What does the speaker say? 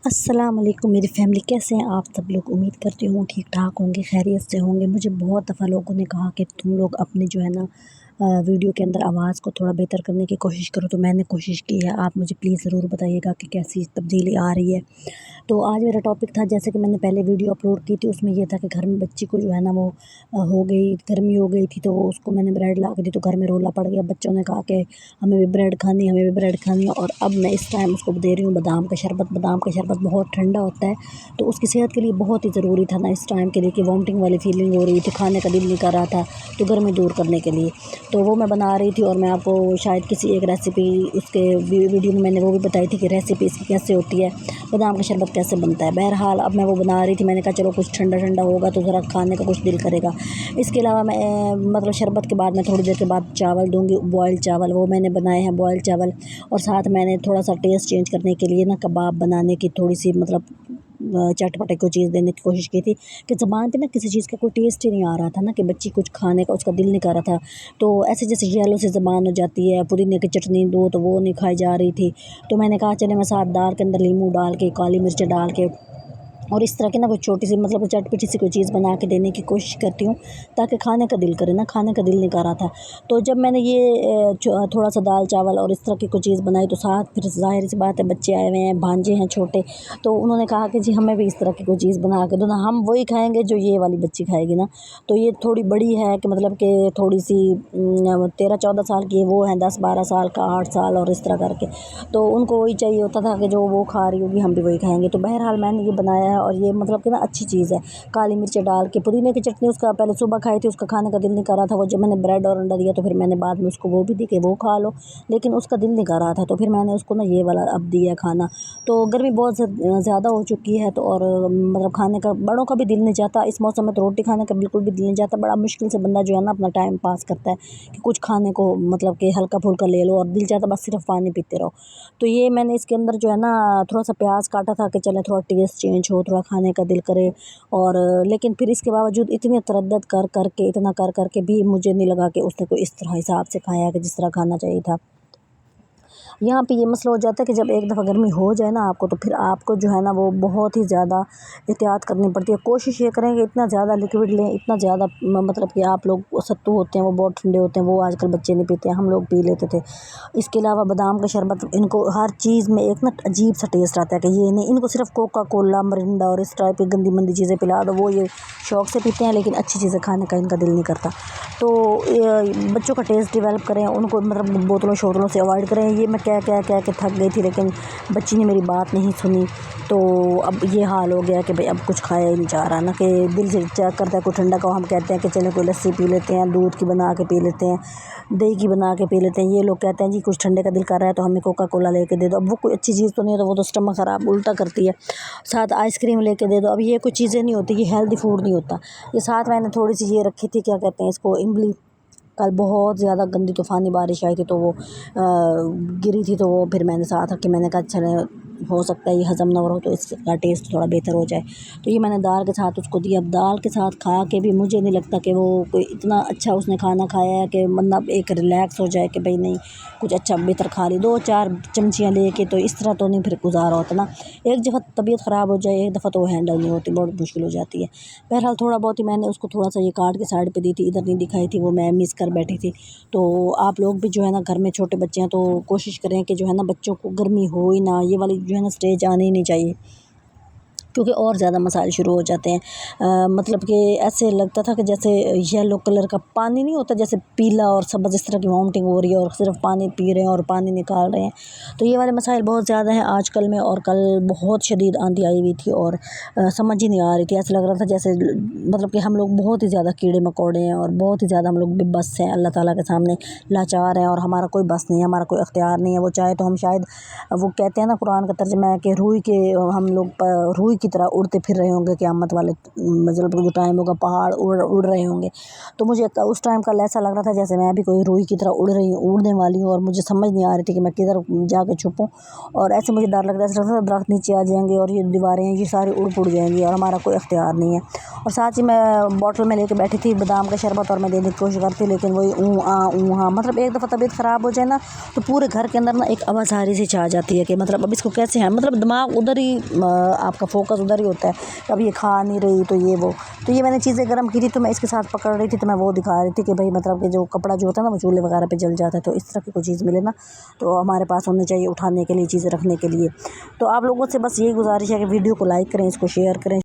अस्सलाम वालेकुम मेरी फ़ैमिली, कैसे हैं आप सब लोग। उम्मीद करती हूँ ठीक ठाक होंगे, खैरियत से होंगे। मुझे बहुत दफ़ा लोगों ने कहा कि तुम लोग अपनी जो है ना वीडियो के अंदर आवाज़ को थोड़ा बेहतर करने की कोशिश करो, तो मैंने कोशिश की है। आप मुझे प्लीज़ ज़रूर बताइएगा कि कैसी तब्दीली आ रही है। तो आज मेरा टॉपिक था, जैसे कि मैंने पहले वीडियो अपलोड की थी, उसमें ये था कि घर में बच्ची को जो है ना वो हो गई, गर्मी हो गई थी, तो उसको मैंने ब्रेड ला के दी, तो घर में रोला पड़ गया। बच्चों ने कहा कि हमें भी ब्रेड खानी है, हमें भी ब्रेड खानी है। और अब मैं इस टाइम उसको दे रही हूँ बादाम का शरबत। बादाम का शरबत बहुत ठंडा होता है, तो उसकी सेहत के लिए बहुत ही ज़रूरी था ना इस टाइम के लिए, कि वॉमिटिंग वाली फीलिंग हो रही थी, खाने का दिल नहीं कर रहा था, तो गर्मी दूर करने के लिए तो वो मैं बना रही थी। और मैं आपको शायद किसी एक रेसिपी उसके वीडियो में मैंने वो भी बताई थी कि रेसिपी इसकी कैसे होती है, बादाम का शरबत कैसे बनता है। बहरहाल अब मैं वो बना रही थी, मैंने कहा चलो कुछ ठंडा ठंडा होगा तो ज़रा खाने का कुछ दिल करेगा। इसके अलावा मैं मतलब शरबत के बाद मैं थोड़ी देर के बाद चावल दूँगी, बॉयल चावल, वो मैंने बनाए हैं बॉयल चावल। और साथ मैंने थोड़ा सा टेस्ट चेंज करने के लिए ना कबाब बनाने की थोड़ी सी मतलब चटपटे को चीज़ देने की कोशिश की थी, कि ज़बान पे ना किसी चीज़ का कोई टेस्ट ही नहीं आ रहा था ना, कि बच्ची कुछ खाने का उसका दिल नहीं कर रहा था। तो ऐसे जैसे येलो से ज़बान हो जाती है, पुदीने की चटनी दो तो वो नहीं खाई जा रही थी। तो मैंने कहा चले मैं साथ दाल के अंदर नींबू डाल के, काली मिर्च डाल के और इस तरह की ना कोई छोटी सी मतलब चटपटी सी कोई चीज़ बना के देने की कोशिश करती हूँ, ताकि खाने का दिल करे ना, खाने का दिल नहीं कर रहा था। तो जब मैंने ये थोड़ा सा दाल चावल और इस तरह की कोई चीज़ बनाई, तो साथ फिर ज़ाहिर सी बात है बच्चे आए हुए हैं, भांजे हैं छोटे, तो उन्होंने कहा कि जी हमें भी इस तरह की कोई चीज़ बना के दो ना, हम वही खाएंगे जो ये वाली बच्ची खाएगी ना। तो ये थोड़ी बड़ी है, कि मतलब कि थोड़ी सी 13-14 साल की है, वो है 10-12 साल का, 8 साल, और इस तरह करके। तो उनको वही चाहिए होता था कि जो वो खा रही होगी हम भी वही खाएंगे। तो बहरहाल मैंने ये बनाया है, और ये मतलब कि ना अच्छी चीज़ है। काली मिर्च डाल के पुदीने की चटनी उसका पहले सुबह खाई थी, उसका खाने का दिल नहीं कर रहा था। वो जब मैंने ब्रेड और अंडा दिया, तो फिर मैंने बाद में उसको वो भी दी कि वो खा लो, लेकिन उसका दिल नहीं कर रहा था, तो फिर मैंने उसको ना ये वाला अब दिया खाना। तो गर्मी बहुत ज़्यादा हो चुकी है, तो और मतलब खाने का बड़ों का भी दिल नहीं चाहता इस मौसम में, तो रोटी खाने का बिल्कुल भी दिल नहीं चाहता। बड़ा मुश्किल से बंदा जो है ना अपना टाइम पास करता है, कि कुछ खाने को मतलब कि हल्का फुल्का ले लो, और दिल चाहता बस सिर्फ पानी पीते रहो। तो ये मैंने इसके अंदर जो है ना थोड़ा सा प्याज काटा था, कि चले थोड़ा टेस्ट चेंज हो, थोड़ा खाने का दिल करे। और लेकिन फिर इसके बावजूद इतनी तरद्दद कर करके, इतना कर करके भी मुझे नहीं लगा कि उसने कोई इस तरह हिसाब से खाया, कि जिस तरह खाना चाहिए था। यहाँ पे ये मसला हो जाता है कि जब एक दफ़ा गर्मी हो जाए ना आपको, तो फिर आपको जो है ना वो बहुत ही ज़्यादा एहतियात करनी पड़ती है। कोशिश ये करें कि इतना ज़्यादा लिक्विड लें, इतना ज़्यादा मतलब कि आप लोग सत्तू होते हैं वो बहुत ठंडे होते हैं, वो आजकल बच्चे नहीं पीते हैं, हम लोग पी लेते थे। इसके अलावा बादाम का शरबत, इनको हर चीज़ में एक ना अजीब सा टेस्ट आता है, कि ये नहीं, इनको सिर्फ कोका कोला, मिरिंडा और इस टाइप की गंदी मंदी चीज़ें पिला दो, वो ये शौक़ से पीते हैं, लेकिन अच्छी चीज़ें खाने का इनका दिल नहीं करता। तो बच्चों का टेस्ट डेवलप करें, उनको मतलब बोतलों शोतलों से अवॉइड करें। ये मैं कह कह कह के थक गई थी, लेकिन बच्ची ने मेरी बात नहीं सुनी। तो अब ये हाल हो गया कि भाई अब कुछ खाया ही नहीं जा रहा ना, कि दिल से चेक करता है कोई ठंडा का, हम कहते हैं कि चलो कोई लस्सी पी लेते हैं, दूध की बना के पी लेते हैं, दही की बना के पी लेते हैं। ये लोग कहते हैं जी कुछ ठंडे का दिल कर रहा है तो हमें कोका कोला लेके दे दो। अब वो कोई अच्छी चीज़ तो नहीं है, तो वो तो स्टमक ख़राब उल्टा करती है। साथ आइसक्रीम लेके दे दो। अब ये कुछ चीज़ें नहीं होती, ये हेल्दी फूड नहीं होता। ये साथ मैंने थोड़ी सी ये रखी थी, क्या कहते हैं इसको, इमली। कल बहुत ज़्यादा गंदी तूफ़ानी बारिश आई थी, तो वो गिरी थी, तो वो फिर मैंने साथ रखी। मैंने कहा चले हो सकता है ये हज़म ना हो रहा हो, तो इसका टेस्ट थोड़ा बेहतर हो जाए। तो ये मैंने दाल के साथ उसको दिया। अब दाल के साथ खा के भी मुझे नहीं लगता कि वो कोई इतना अच्छा उसने खाना खाया है, कि मतलब एक रिलैक्स हो जाए कि भाई नहीं कुछ अच्छा बेहतर खा ली। 2-4 चमचियाँ लेके तो इस तरह तो नहीं फिर गुजारा होता ना। एक दफ़ा तबीयत ख़राब हो जाए, एक दफ़ा तो हैंडल नहीं होती, बहुत मुश्किल हो जाती है। बहरहाल थोड़ा बहुत ही मैंने उसको थोड़ा सा ये काट के साइड पे दी थी, इधर नहीं दिखाई थी, वो मैं मिस कर बैठी थी। तो आप लोग भी जो है ना घर में छोटे बच्चे हैं, तो कोशिश करें कि जो है ना बच्चों को गर्मी हो ही ना, ये वाली जो है ना स्टेज आनी ही नहीं चाहिए, क्योंकि और ज़्यादा मसाइल शुरू हो जाते हैं। मतलब कि ऐसे लगता था कि जैसे येलो कलर का पानी नहीं होता, जैसे पीला और सब्ज़, इस तरह की वॉमिटिंग हो रही है, और सिर्फ पानी पी रहे हैं और पानी निकाल रहे हैं। तो ये वाले मसाइल बहुत ज़्यादा हैं आजकल में। और कल बहुत शदीद आंधी आई हुई थी, और समझ ही नहीं आ रही थी, ऐसा लग रहा था जैसे मतलब कि हम लोग बहुत ही ज़्यादा कीड़े मकोड़े हैं, और बहुत ही ज़्यादा हम लोग बेबस हैं, अल्लाह ताला के सामने लाचार हैं, और हमारा कोई बस नहीं है, हमारा कोई अख्तियार नहीं है। वो चाहे तो हम शायद, वो कहते हैं ना कुरान का तर्जुमा है कि रूई के हम लोग रूई की तरह उड़ते फिर रहे होंगे क़यामत वाले मतलब जो टाइम होगा, पहाड़ उड़ रहे होंगे। तो मुझे उस टाइम कल ऐसा लग रहा था जैसे मैं भी कोई रुई की तरह उड़ने वाली हूँ, और मुझे समझ नहीं आ रही थी कि मैं किधर जाके छुपूँ। और ऐसे मुझे डर लग रहा है, ऐसा लग रहा था दरख्त नीचे आ जाएंगे और ये दीवारें हैं ये सारी उड़ जाएंगी और हमारा कोई इख्तियार नहीं है। और साथ ही मैं बॉटल में लेके बैठी थी बादाम का शरबत, और मैं देने की कोशिश करती, लेकिन वही हाँ मतलब एक दफ़ा तबीयत ख़राब हो जाए ना तो पूरे घर के अंदर ना एक आवाज़ारी सी छा जाती है कि मतलब अब इसको कैसे है, मतलब दिमाग उधर ही आपका फोकस उधर ही होता है, अब ये खा नहीं रही तो ये वो। तो ये मैंने चीज़ें गर्म की थी तो मैं इसके साथ पकड़ रही थी, तो मैं वो दिखा रही थी कि भाई मतलब कि जो कपड़ा जो होता है ना वो चूल्हे वगैरह पे जल जाता है, तो इस तरह की कोई चीज़ मिले ना तो हमारे पास होनी चाहिए उठाने के लिए, चीज़ें रखने के लिए। तो आप लोगों से बस यही गुजारिश है कि वीडियो को लाइक करें, इसको शेयर करें।